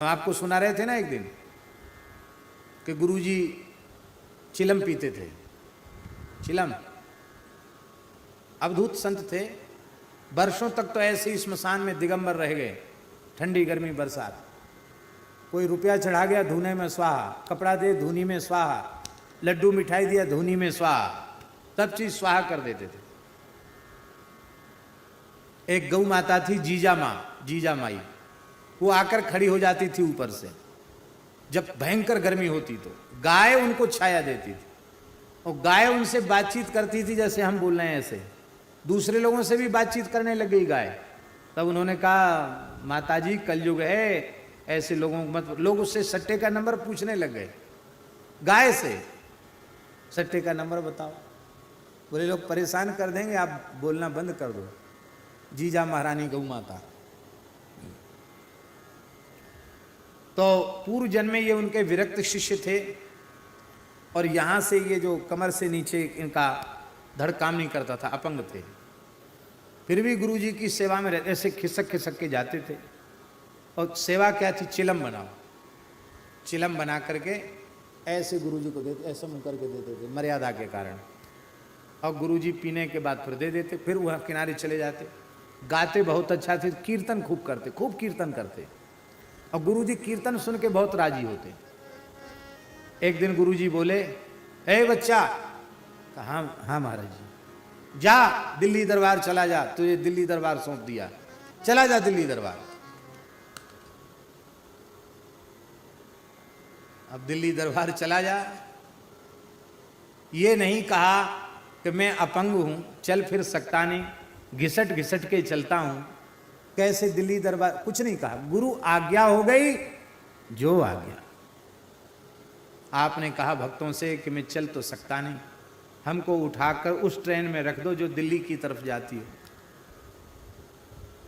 आपको सुना रहे थे ना एक दिन कि गुरुजी चिलम पीते थे। चिलम अवधूत संत थे, वर्षों तक तो ऐसे ही स्मशान में दिगंबर रह गए, ठंडी गर्मी बरसात। कोई रुपया चढ़ा गया धूने में स्वाहा, कपड़ा दे धूनी में स्वाहा, लड्डू मिठाई दिया धूनी में स्वाहा, सब चीज स्वाहा कर देते थे। एक गौ माता थी जीजा माई, वो आकर खड़ी हो जाती थी ऊपर से, जब भयंकर गर्मी होती तो गाय उनको छाया देती थी, और गाय उनसे बातचीत करती थी जैसे हम बोल रहे हैं ऐसे, दूसरे लोगों से भी बातचीत करने लग गई गाय। तब उन्होंने कहा माताजी कलयुग है, ऐसे लोगों को मत। लोग उससे सट्टे का नंबर पूछने लग गए, गाय से सट्टे का नंबर बताओ। बोले लोग परेशान कर देंगे, आप बोलना बंद कर दो। जीजा महारानी गौ माता। तो पूर्व जन्म में ये उनके विरक्त शिष्य थे, और यहाँ से ये जो कमर से नीचे इनका धड़ काम नहीं करता था, अपंग थे। फिर भी गुरुजी की सेवा में रहते, ऐसे खिसक खिसक के जाते थे। और सेवा क्या थी? चिलम बनाओ। चिलम बना करके ऐसे गुरुजी को देते, ऐसे मुँह करके देते थे मर्यादा के कारण। और गुरुजी पीने के बाद फिर दे देते, फिर वह किनारे चले जाते। गाते बहुत अच्छा थे, कीर्तन खूब करते, खूब कीर्तन करते। और गुरुजी कीर्तन सुन के बहुत राजी होते। एक दिन गुरुजी बोले, ए बच्चा, कहा हाँ महाराज जी, जा दिल्ली दरबार चला जा, तुझे दिल्ली दरबार सौंप दिया, चला जा दिल्ली दरबार। अब दिल्ली दरबार चला जा, ये नहीं कहा कि मैं अपंग हूं, चल फिर सकता नहीं, घिसट घिसट के चलता हूं, कैसे दिल्ली दरबार, कुछ नहीं कहा। गुरु आज्ञा हो गई, जो आज्ञा। आपने कहा भक्तों से कि मैं चल तो सकता नहीं, हमको उठाकर उस ट्रेन में रख दो जो दिल्ली की तरफ जाती है।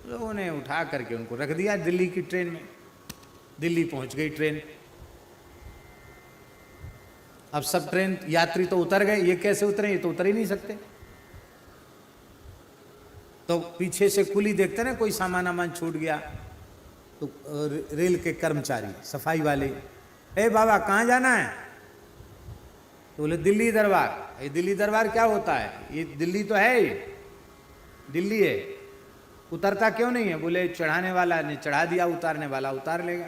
लोगों ने उठा करके उनको रख दिया दिल्ली की ट्रेन में। दिल्ली पहुंच गई ट्रेन। अब सब ट्रेन यात्री तो उतर गए, ये कैसे उतरे? ये तो उतर ही नहीं सकते। तो पीछे से कुली देखते ना, कोई सामान वामान छूट गया तो रेल के कर्मचारी सफाई वाले, ए बाबा कहाँ जाना है? तो बोले दिल्ली दरबार। ये दिल्ली दरबार क्या होता है? ये दिल्ली तो है, ये दिल्ली है, उतरता क्यों नहीं है? बोले चढ़ाने वाला ने चढ़ा दिया, उतारने वाला उतार लेगा।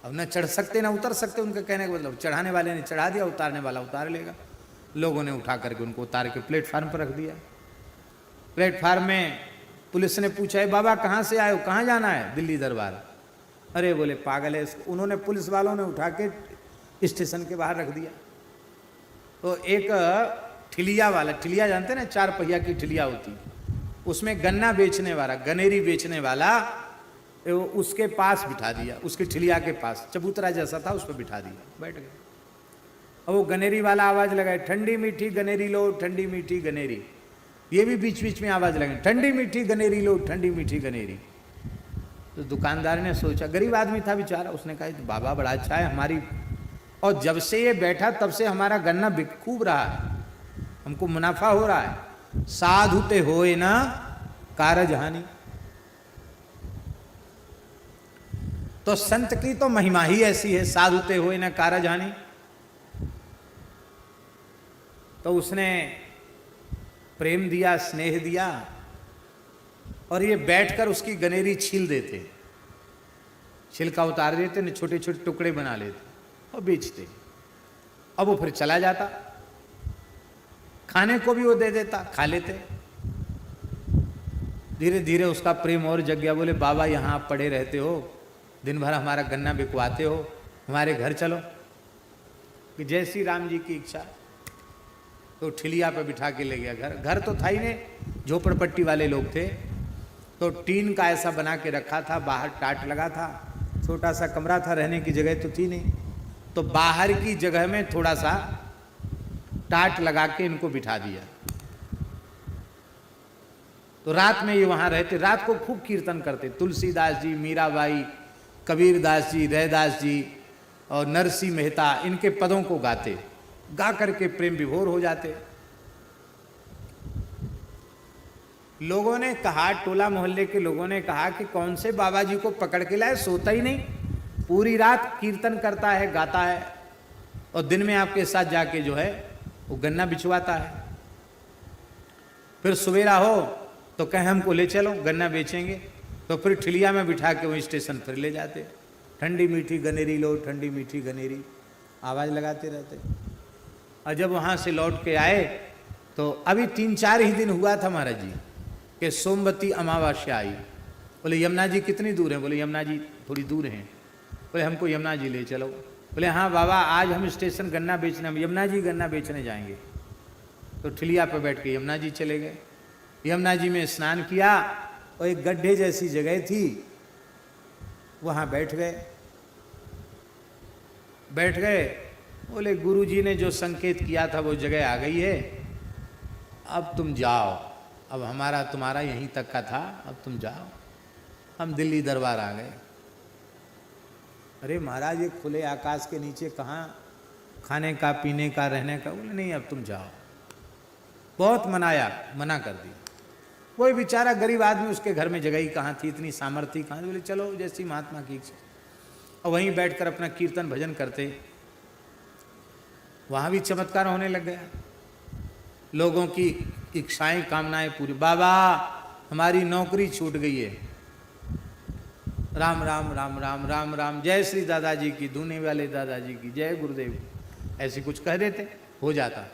अब न चढ़ सकते ना उतर सकते, उनका कहने का मतलब चढ़ाने वाले ने चढ़ा दिया, उतारने वाला उतार लेगा। लोगों ने उठा करके उनको उतार के प्लेटफार्म पर रख दिया। प्लेटफार्म में पुलिस ने पूछा, है बाबा कहाँ से आए हो, कहाँ जाना है? दिल्ली दरबार। अरे बोले पागल है। उन्होंने, पुलिस वालों ने उठा के स्टेशन के बाहर रख दिया। तो एक ठिलिया वाला, ठिलिया जानते ना, 4 पहिया की ठिलिया होती, उसमें गन्ना बेचने वाला, गनेरी बेचने वाला, उसके पास बिठा दिया, उसकी ठिलिया के पास चबूतरा जैसा था, उस पर बिठा दिया, बैठ गए। और वो गनेरी वाला आवाज लगाए, ठंडी मीठी गनेरी लो, ठंडी मीठी गनेरी। ये भी बीच बीच में आवाज लगे, ठंडी मीठी गनेरी लो, ठंडी मीठी गनेरी। तो दुकानदार ने सोचा, गरीब आदमी था बेचारा, उसने कहा तो बाबा बड़ा अच्छा है हमारी, और जब से ये बैठा तब से हमारा गन्ना खूब रहा है, हमको मुनाफा हो रहा है। साधुते होए ना कारज हानि। तो संत की तो महिमा ही ऐसी है, साधुते होए ना कारज हानि। तो उसने प्रेम दिया, स्नेह दिया, और ये बैठकर उसकी गनेरी छील देते, छिलका उतार देते, ने छोटे छोटे टुकड़े बना लेते और बेचते। अब वो फिर चला जाता, खाने को भी वो दे देता, खा लेते। धीरे धीरे उसका प्रेम और जग गया। बोले बाबा यहाँ आप पड़े रहते हो, दिन भर हमारा गन्ना बिकवाते हो, हमारे घर चलो। कि जय श्री राम जी की इच्छा। तो ठिलिया पे बिठा के ले गया। घर तो था ही नहीं, झोपड़पट्टी वाले लोग थे, तो टीन का ऐसा बना के रखा था, बाहर टाट लगा था, छोटा सा कमरा था, रहने की जगह तो थी नहीं। तो बाहर की जगह में थोड़ा सा टाट लगा के इनको बिठा दिया। तो रात में ये वहां रहते, रात को खूब कीर्तन करते। तुलसीदास जी, मीराबाई, कबीरदास जी, रैदास जी और नरसिंह मेहता, इनके पदों को गाते, गा करके प्रेम विभोर हो जाते। लोगों ने कहा, टोला मोहल्ले के लोगों ने कहा कि कौन से बाबा जी को पकड़ के लाए, सोता ही नहीं, पूरी रात कीर्तन करता है, गाता है, और दिन में आपके साथ जाके जो है वो गन्ना बिछवाता है। फिर सवेरा हो तो कहे हमको ले चलो गन्ना बेचेंगे, तो फिर ठिलिया में बिठा के वहीं स्टेशन फिर ले जाते। ठंडी मीठी गनेरी लो, ठंडी मीठी गनेरी, आवाज़ लगाते रहते। और जब वहाँ से लौट के आए तो अभी 3-4 ही दिन हुआ था महाराज जी कि सोमवती अमावस्या आई। बोले यमुना जी कितनी दूर है? बोले यमुना जी थोड़ी दूर हैं। बोले हमको यमुना जी ले चलो। बोले हाँ बाबा आज हम स्टेशन गन्ना बेचने, यमुना जी गन्ना बेचने जाएंगे। तो ठिलिया पर बैठ के यमुना जी चले गए। यमुना जी में स्नान किया और एक गड्ढे जैसी जगह थी, वहाँ बैठ गए। बोले गुरुजी ने जो संकेत किया था वो जगह आ गई है, अब तुम जाओ, अब हमारा तुम्हारा यहीं तक का था, अब तुम जाओ। हम दिल्ली दरबार आ गए। अरे महाराज ये खुले आकाश के नीचे कहाँ खाने का, पीने का, रहने का? बोले नहीं अब तुम जाओ। बहुत मना कर दी। कोई बेचारा गरीब आदमी, उसके घर में जगह ही कहाँ थी, इतनी सामर्थ्य कहाँ? बोले चलो जैसी महात्मा की इच्छा। और वहीं बैठकर अपना कीर्तन भजन करते। वहाँ भी चमत्कार होने लग गया। लोगों की इच्छाएं, कामनाएं पूरी। बाबा हमारी नौकरी छूट गई है, राम राम राम राम राम राम, जय श्री दादाजी की, धूने वाले दादाजी की, जय गुरुदेव, ऐसे कुछ कह देते, हो जाता।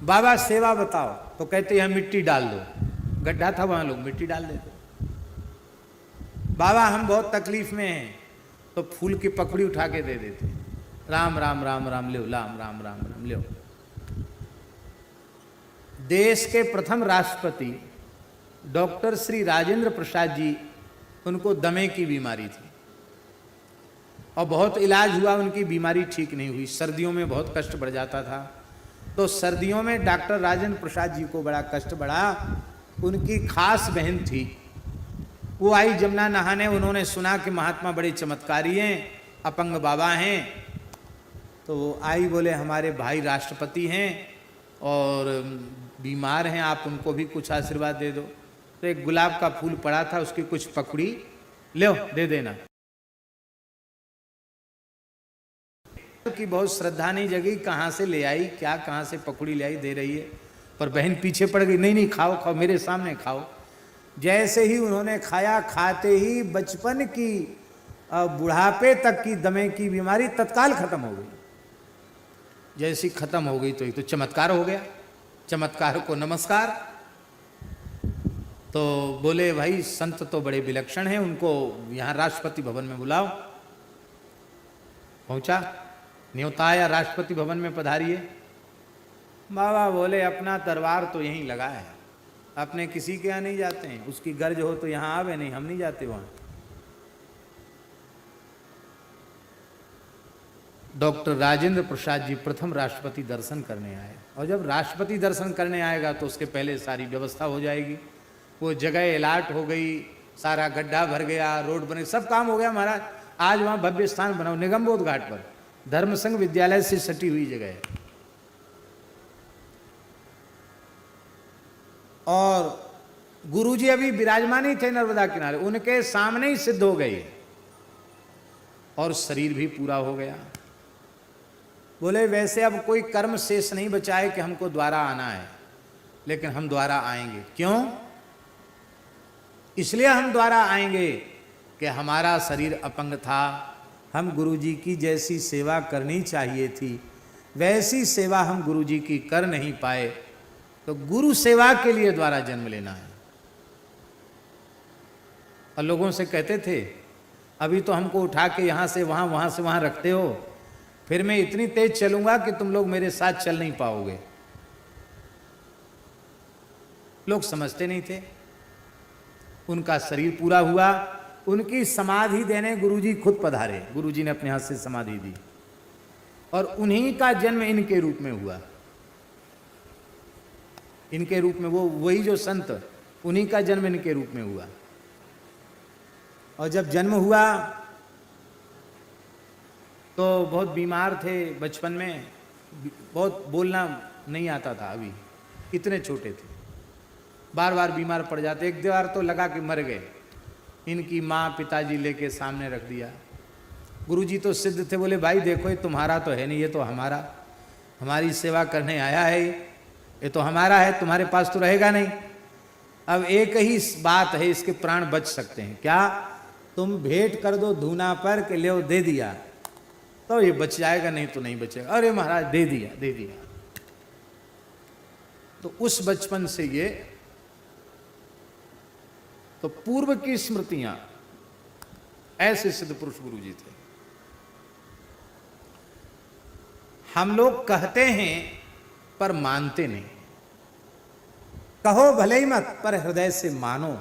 बाबा सेवा बताओ, तो कहते यहाँ मिट्टी डाल दो। गड्ढा था वहाँ, लोग मिट्टी डाल देते। बाबा हम बहुत तकलीफ में हैं, तो फूल की पकड़ी उठा के दे देते। राम राम राम राम लो, राम राम राम राम लो। देश के प्रथम राष्ट्रपति डॉक्टर श्री राजेंद्र प्रसाद जी, उनको दमे की बीमारी थी और बहुत इलाज हुआ, उनकी बीमारी ठीक नहीं हुई। सर्दियों में बहुत कष्ट बढ़ जाता था, तो सर्दियों में डॉक्टर राजेंद्र प्रसाद जी को बड़ा कष्ट बढ़ा। उनकी खास बहन थी, वो आई जमुना नहाने। उन्होंने सुना कि महात्मा बड़े चमत्कारी हैं, अपंग बाबा हैं, तो वो आई, बोले हमारे भाई राष्ट्रपति हैं और बीमार हैं, आप उनको भी कुछ आशीर्वाद दे दो। तो एक गुलाब का फूल पड़ा था, उसकी कुछ पकड़ी लो दे देना। की बहुत श्रद्धा नहीं जगी, कहाँ से ले आई, क्या कहाँ से पकड़ी ले आई, दे रही है। पर बहन पीछे पड़ गई, नहीं नहीं खाओ खाओ, मेरे सामने खाओ। जैसे ही उन्होंने खाया, खाते ही बचपन की बुढ़ापे तक की दमे की बीमारी तत्काल खत्म हो गई। जैसी खत्म हो गई तो एक तो चमत्कार हो गया। चमत्कार को नमस्कार। तो बोले भाई संत तो बड़े विलक्षण हैं, उनको यहाँ राष्ट्रपति भवन में बुलाओ। पहुँचा, न्योता आया, राष्ट्रपति भवन में पधारिए। बाबा बोले अपना दरबार तो यहीं लगा है, अपने किसी के यहाँ नहीं जाते हैं, उसकी गर्ज हो तो यहाँ आवे, नहीं हम नहीं जाते वहाँ। डॉक्टर राजेंद्र प्रसाद जी प्रथम राष्ट्रपति दर्शन करने आए, और जब राष्ट्रपति दर्शन करने आएगा तो उसके पहले सारी व्यवस्था हो जाएगी। वो जगह अलाट हो गई, सारा गड्ढा भर गया, रोड बने, सब काम हो गया महाराज। आज वहाँ भव्य स्थान बनाओ, निगमबोध घाट पर, धर्म संघ विद्यालय से सटी हुई जगह है। और गुरुजी अभी विराजमान ही थे नर्मदा किनारे, उनके सामने ही सिद्ध हो गए और शरीर भी पूरा हो गया। बोले वैसे अब कोई कर्म शेष नहीं बचा है कि हमको द्वारा आना है, लेकिन हम द्वारा आएंगे। क्यों? इसलिए हम द्वारा आएंगे कि हमारा शरीर अपंग था, हम गुरुजी की जैसी सेवा करनी चाहिए थी, वैसी सेवा हम गुरुजी की कर नहीं पाए, तो गुरु सेवा के लिए द्वारा जन्म लेना है। और लोगों से कहते थे अभी तो हमको उठा के यहाँ से वहाँ, वहाँ से वहाँ रखते हो, फिर मैं इतनी तेज चलूंगा कि तुम लोग मेरे साथ चल नहीं पाओगे। लोग समझते नहीं थे। उनका शरीर पूरा हुआ, उनकी समाधि देने गुरुजी खुद पधारे। गुरुजी ने अपने हाथ से समाधि दी और उन्हीं का जन्म इनके रूप में हुआ। इनके रूप में, वो वही जो संत, उन्हीं का जन्म इनके रूप में हुआ। और जब जन्म हुआ तो बहुत बीमार थे बचपन में, बहुत बोलना नहीं आता था, अभी इतने छोटे थे, बार बार बीमार पड़ जाते। एक बार तो लगा कि मर गए। इनकी माँ पिताजी लेके सामने रख दिया, गुरुजी तो सिद्ध थे, बोले भाई देखो ये तुम्हारा तो है नहीं, ये तो हमारा, हमारी सेवा करने आया है, ये तो हमारा है, तुम्हारे पास तो रहेगा नहीं। अब एक ही बात है, इसके प्राण बच सकते हैं। क्या? तुम भेंट कर दो धूना पर के ले दे दिया तो ये बच जाएगा, नहीं तो नहीं बचेगा। अरे महाराज दे दिया दे दिया। तो उस बचपन से ये तो पूर्व की स्मृतियां, ऐसे सिद्ध पुरुष गुरु जी थे। हम लोग कहते हैं पर मानते नहीं। कहो भले ही मत पर हृदय से मानो।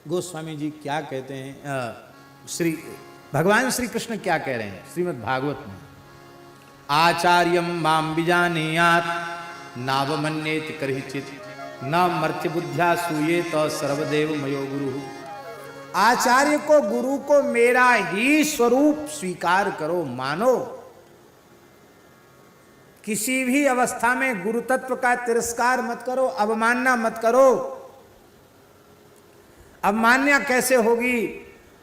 गोस्वामी जी क्या कहते हैं, श्री भगवान श्री कृष्ण क्या कह रहे हैं श्रीमद् भागवत में, आचार्यम माम विजानीयात् नावमन्येति करहिचित् न मर्त्य बुद्ध्या सूये तो सर्वदेव मयो गुरु। आचार्य को, गुरु को मेरा ही स्वरूप स्वीकार करो, मानो। किसी भी अवस्था में गुरु तत्व का तिरस्कार मत करो, अवमानना मत करो। अवमानना कैसे होगी?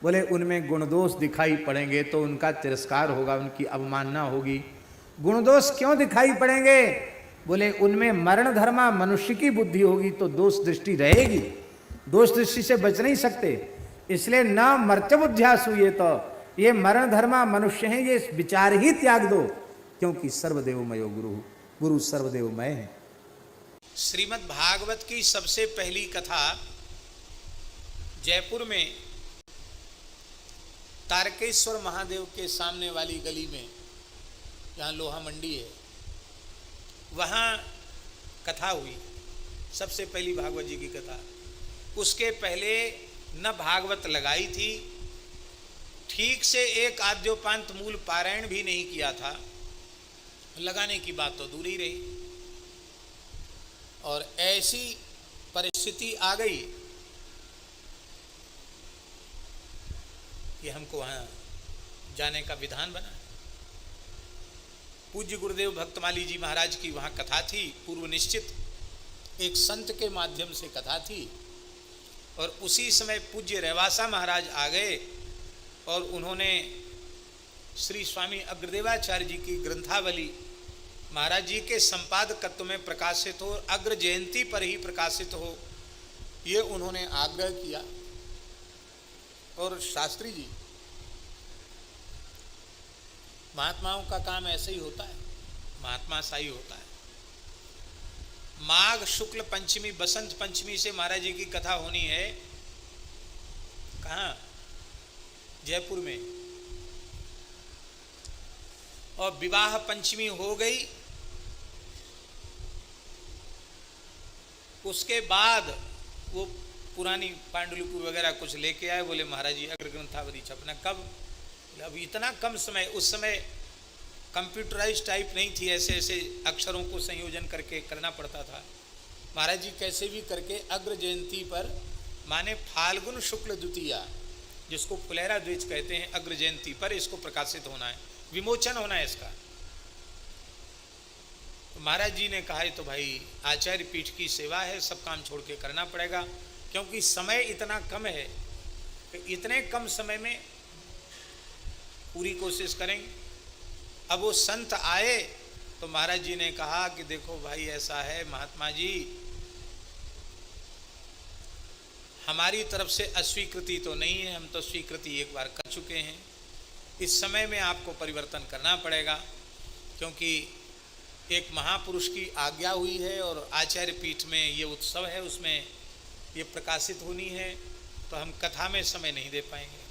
बोले उनमें गुण दोष दिखाई पड़ेंगे तो उनका तिरस्कार होगा, उनकी अवमानना होगी। गुण दोष क्यों दिखाई पड़ेंगे? बोले उनमें मरण धर्मा मनुष्य की बुद्धि होगी तो दोष दृष्टि रहेगी, दोष दृष्टि से बच नहीं सकते। इसलिए न मर्त्य बुद्ध्या सूये, तो ये मरण धर्मा मनुष्य हैं, ये विचार ही त्याग दो, क्योंकि सर्वदेवमयो गुरु, गुरु सर्वदेवमय है। श्रीमद् भागवत की सबसे पहली कथा जयपुर में तारकेश्वर महादेव के सामने वाली गली में, जहाँ लोहा मंडी है, वहाँ कथा हुई। सबसे पहली भागवत जी की कथा। उसके पहले न भागवत लगाई थी, ठीक से एक आद्योपांत मूल पारायण भी नहीं किया था, लगाने की बात तो दूर ही रही। और ऐसी परिस्थिति आ गई कि हमको वहाँ जाने का विधान बना। पूज्य गुरुदेव भक्तमाली जी महाराज की वहाँ कथा थी, पूर्व निश्चित एक संत के माध्यम से कथा थी। और उसी समय पूज्य रेवासा महाराज आ गए और उन्होंने श्री स्वामी अग्रदेवाचार्य जी की ग्रंथावली महाराज जी के संपादकत्व में प्रकाशित हो, अग्र जयंती पर ही प्रकाशित हो, ये उन्होंने आग्रह किया। और शास्त्री जी, महात्माओं का काम ऐसे ही होता है, महात्मा शाही होता है। माघ शुक्ल पंचमी, बसंत पंचमी से महाराज जी की कथा होनी है। कहाँ? जयपुर में। और विवाह पंचमी हो गई, उसके बाद वो पुरानी पांडुलिपि वगैरह कुछ लेके आए, बोले महाराज जी अग्र ग्रंथावली छपना। कब? अब इतना कम समय, उस समय कंप्यूटराइज टाइप नहीं थी, ऐसे ऐसे अक्षरों को संयोजन करके करना पड़ता था। महाराज जी कैसे भी करके अग्र जयंती पर, माने फाल्गुन शुक्ल द्वितीया, जिसको फुलेरा द्विज कहते हैं, अग्र जयंती पर इसको प्रकाशित होना है, विमोचन होना है इसका। तो महाराज जी ने कहा तो भाई आचार्य पीठ की सेवा है, सब काम छोड़ के करना पड़ेगा, क्योंकि समय इतना कम है कि इतने कम समय में पूरी कोशिश करेंगे। अब वो संत आए तो महाराज जी ने कहा कि देखो भाई ऐसा है महात्मा जी, हमारी तरफ से अस्वीकृति तो नहीं है, हम तो स्वीकृति एक बार कर चुके हैं। इस समय में आपको परिवर्तन करना पड़ेगा, क्योंकि एक महापुरुष की आज्ञा हुई है और आचार्य पीठ में ये उत्सव है, उसमें ये प्रकाशित होनी है, तो हम कथा में समय नहीं दे पाएंगे।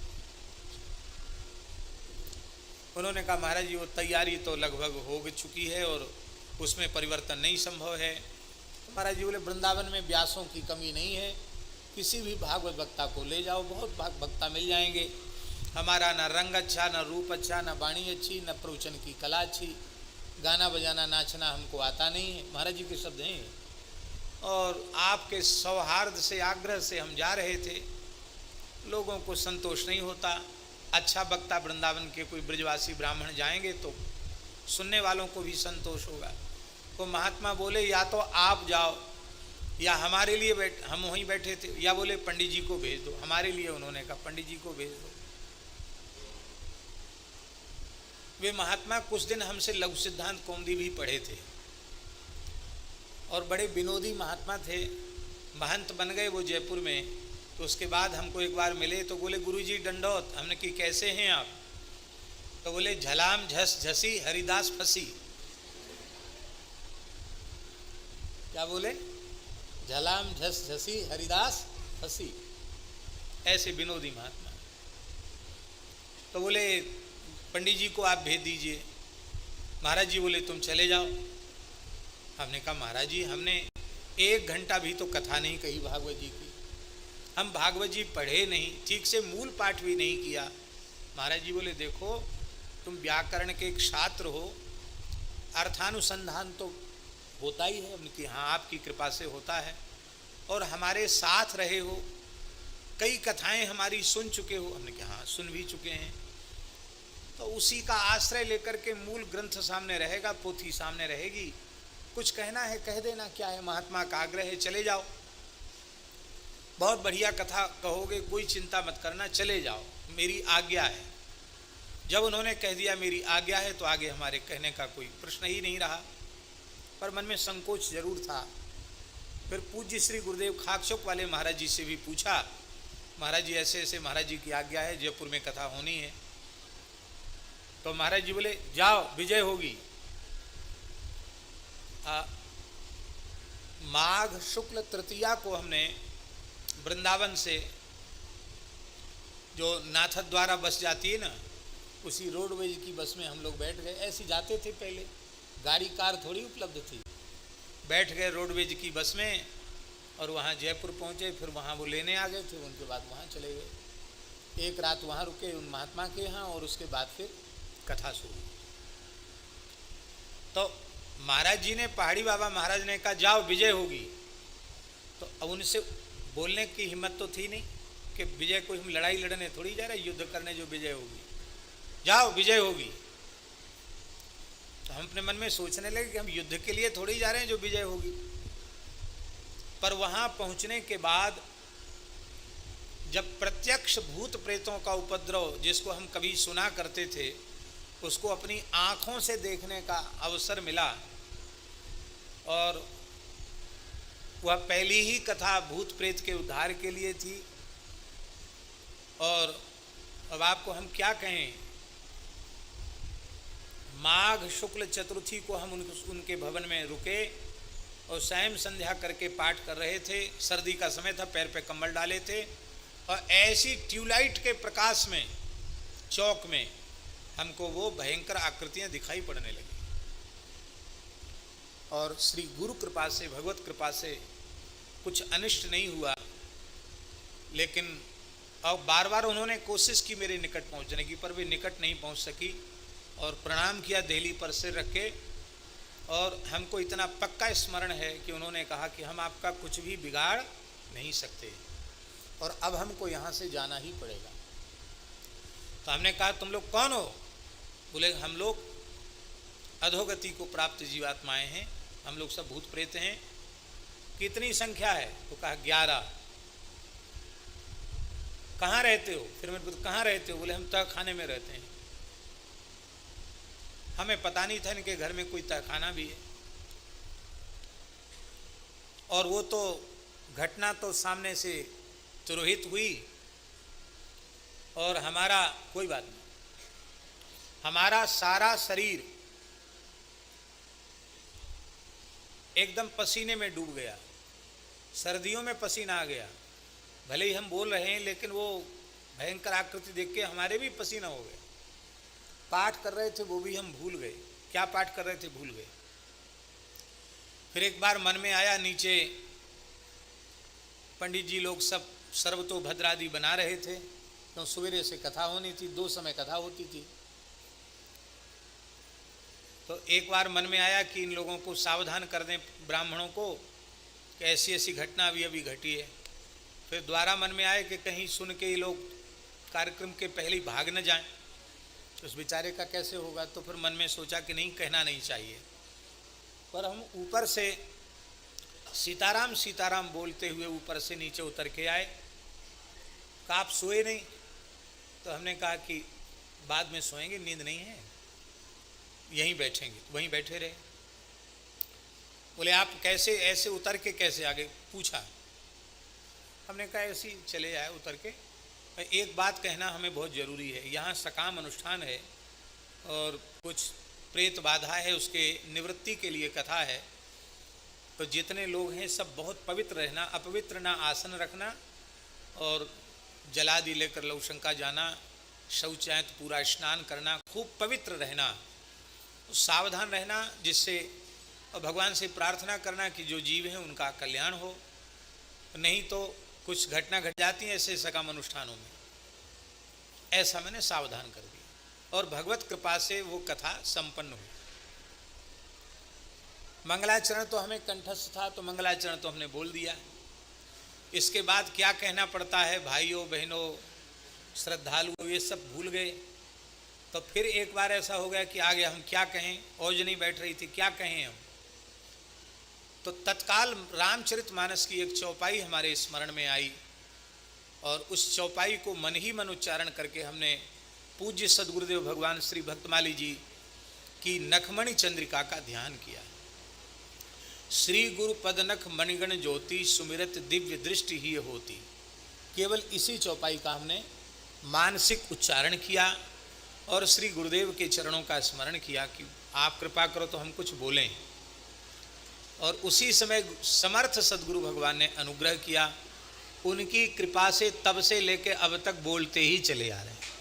उन्होंने कहा महाराज जी वो तैयारी तो लगभग हो चुकी है और उसमें परिवर्तन नहीं संभव है। तो महाराज जी बोले वृंदावन में व्यासों की कमी नहीं है, किसी भी भागवत वक्ता को ले जाओ, बहुत वक्ता मिल जाएंगे। हमारा ना रंग अच्छा, ना रूप अच्छा, ना वाणी अच्छी, ना प्रवचन की कला अच्छी, गाना बजाना नाचना हमको आता नहीं है। महाराज जी के शब्द हैं। और आपके सौहार्द से, आग्रह से हम जा रहे थे, लोगों को संतोष नहीं होता। अच्छा वक्ता वृंदावन के कोई ब्रजवासी ब्राह्मण जाएंगे तो सुनने वालों को भी संतोष होगा। तो महात्मा बोले या तो आप जाओ या हमारे लिए हम वहीं बैठे थे, या बोले पंडित जी को भेज दो, हमारे लिए उन्होंने कहा पंडित जी को भेज दो। वे महात्मा कुछ दिन हमसे लघु सिद्धांत कौमुदी भी पढ़े थे और बड़े विनोदी महात्मा थे, महंत बन गए वो जयपुर में। तो उसके बाद हमको एक बार मिले तो बोले गुरुजी दंडौत। हमने कि कैसे हैं आप? तो बोले झलाम झस झसी हरिदास फंसी। क्या बोले? झलाम झस झसी हरिदास फंसी। ऐसे विनोदी महात्मा। तो बोले पंडित जी को आप भेज दीजिए। महाराज जी बोले तुम चले जाओ। हमने कहा महाराज जी हमने 1 घंटा भी तो कथा नहीं कही भागवत जी की, हम भागवत जी पढ़े नहीं, ठीक से मूल पाठ भी नहीं किया। महाराज जी बोले देखो तुम व्याकरण के एक छात्र हो, अर्थानुसंधान तो होता ही है। हमने कि हाँ आपकी कृपा से होता है, और हमारे साथ रहे हो, कई कथाएं हमारी सुन चुके हो। हमने कहा हाँ सुन भी चुके हैं। तो उसी का आश्रय लेकर के मूल ग्रंथ सामने रहेगा, पोथी सामने रहेगी, कुछ कहना है कह देना, क्या है, महात्मा का आग्रह है, चले जाओ। बहुत बढ़िया कथा कहोगे, कोई चिंता मत करना, चले जाओ, मेरी आज्ञा है। जब उन्होंने कह दिया मेरी आज्ञा है तो आगे हमारे कहने का कोई प्रश्न ही नहीं रहा, पर मन में संकोच जरूर था। फिर पूज्य श्री गुरुदेव खाकचौक वाले महाराज जी से भी पूछा, महाराज जी ऐसे ऐसे महाराज जी की आज्ञा है, जयपुर में कथा होनी है। तो महाराज जी बोले जाओ विजय होगी। माघ शुक्ल तृतीया को हमने वृंदावन से जो नाथद द्वारा बस जाती है ना, उसी रोडवेज की बस में हम लोग बैठ गए। ऐसे जाते थे पहले, गाड़ी कार थोड़ी उपलब्ध थी। बैठ गए रोडवेज की बस में और वहाँ जयपुर पहुँचे। फिर वहाँ वो लेने आ गए थे, उनके बाद वहाँ चले गए। 1 रात वहाँ रुके उन महात्मा के यहाँ, और उसके बाद फिर कथा शुरू। तो महाराज जी ने, पहाड़ी बाबा महाराज ने कहा जाओ विजय होगी। तो अब उनसे बोलने की हिम्मत तो थी नहीं कि विजय कोई हम लड़ाई लड़ने थोड़ी जा रहे, युद्ध करने जो विजय होगी, जाओ विजय होगी। तो हम अपने मन में सोचने लगे कि हम युद्ध के लिए थोड़ी जा रहे हैं जो विजय होगी। पर वहां पहुंचने के बाद जब प्रत्यक्ष भूत प्रेतों का उपद्रव, जिसको हम कभी सुना करते थे, उसको अपनी आंखों से देखने का अवसर मिला, और वह पहली ही कथा भूत प्रेत के उद्धार के लिए थी। और अब आपको हम क्या कहें, माघ शुक्ल चतुर्थी को हम उनके भवन में रुके और स्वयं संध्या करके पाठ कर रहे थे। सर्दी का समय था, पैर पे कंबल डाले थे, और ऐसी ट्यूबलाइट के प्रकाश में चौक में हमको वो भयंकर आकृतियां दिखाई पड़ने लगी। और श्री गुरु कृपा से, भगवत कृपा से कुछ अनिष्ट नहीं हुआ, लेकिन अब बार बार उन्होंने कोशिश की मेरे निकट पहुंचने की, पर वे निकट नहीं पहुंच सकी। और प्रणाम किया देहली पर सिर रख के, और हमको इतना पक्का स्मरण है कि उन्होंने कहा कि हम आपका कुछ भी बिगाड़ नहीं सकते, और अब हमको यहाँ से जाना ही पड़ेगा। तो हमने कहा तुम लोग कौन हो? बोले हम लोग अधोगति को प्राप्त जीवात्माएं हैं, हम लोग सब भूत प्रेत हैं। कितनी संख्या है? तो कहा 11। कहाँ रहते हो? फिर मैंने पूछा कहाँ रहते हो? बोले हम तहखाने में रहते हैं। हमें पता नहीं था इनके घर में कोई तहखाना भी है। और वो तो घटना तो सामने से तिरोहित हुई, और हमारा कोई बात नहीं, हमारा सारा शरीर एकदम पसीने में डूब गया। सर्दियों में पसीना आ गया, भले ही हम बोल रहे हैं, लेकिन वो भयंकर आकृति देख के हमारे भी पसीना हो गया। पाठ कर रहे थे वो भी हम भूल गए, क्या पाठ कर रहे थे भूल गए। फिर एक बार मन में आया, नीचे पंडित जी लोग सब सर्वतो भद्रादि बना रहे थे, तो सवेरे से कथा होनी थी, 2 समय कथा होती थी। तो एक बार मन में आया कि इन लोगों को सावधान कर दें, ब्राह्मणों को, कि ऐसी ऐसी घटना अभी अभी घटी है। फिर द्वारा मन में आया कि कहीं सुन के ये लोग कार्यक्रम के पहले ही भाग न जाएं, तो उस बेचारे का कैसे होगा। तो फिर मन में सोचा कि नहीं, कहना नहीं चाहिए। पर हम ऊपर से सीताराम सीताराम बोलते हुए ऊपर से नीचे उतर के आए। कहा आप सोए नहीं? तो हमने कहा कि बाद में सोएंगे, नींद नहीं है, यहीं बैठेंगे। वहीं बैठे रहे। बोले आप कैसे ऐसे उतर के कैसे आगे? पूछा। हमने कहा ऐसे ही चले आए उतर के। एक बात कहना हमें बहुत ज़रूरी है, यहाँ सकाम अनुष्ठान है और कुछ प्रेत बाधा है, उसके निवृत्ति के लिए कथा है। तो जितने लोग हैं सब बहुत पवित्र रहना, अपवित्र ना आसन रखना और जलादि लेकर लवशंका जाना, शौचायत पूरा स्नान करना, खूब पवित्र रहना, सावधान रहना, जिससे भगवान से प्रार्थना करना कि जो जीव हैं उनका कल्याण हो। नहीं तो कुछ घटना घट जाती है ऐसे सकाम अनुष्ठानों में। ऐसा मैंने सावधान कर दिया और भगवत कृपा से वो कथा संपन्न हुई। मंगलाचरण तो हमें कंठस्थ था, तो मंगलाचरण तो हमने बोल दिया। इसके बाद क्या कहना पड़ता है, भाइयों बहनों श्रद्धालुओं, ये सब भूल गए। तो फिर एक बार ऐसा हो गया कि आगे हम क्या कहें, औज नहीं बैठ रही थी, क्या कहें हम। तो तत्काल रामचरितमानस की एक चौपाई हमारे स्मरण में आई और उस चौपाई को मन ही मन उच्चारण करके हमने पूज्य सद्गुरुदेव भगवान श्री भक्तमाली जी की नखमणि चंद्रिका का ध्यान किया। श्री गुरु पदनख मणिगण ज्योति सुमिरत दिव्य दृष्टि ही होती। केवल इसी चौपाई का हमने मानसिक उच्चारण किया और श्री गुरुदेव के चरणों का स्मरण किया कि आप कृपा करो तो हम कुछ बोलें। और उसी समय समर्थ सद्गुरु भगवान ने अनुग्रह किया। उनकी कृपा से तब से लेकर अब तक बोलते ही चले आ रहे हैं।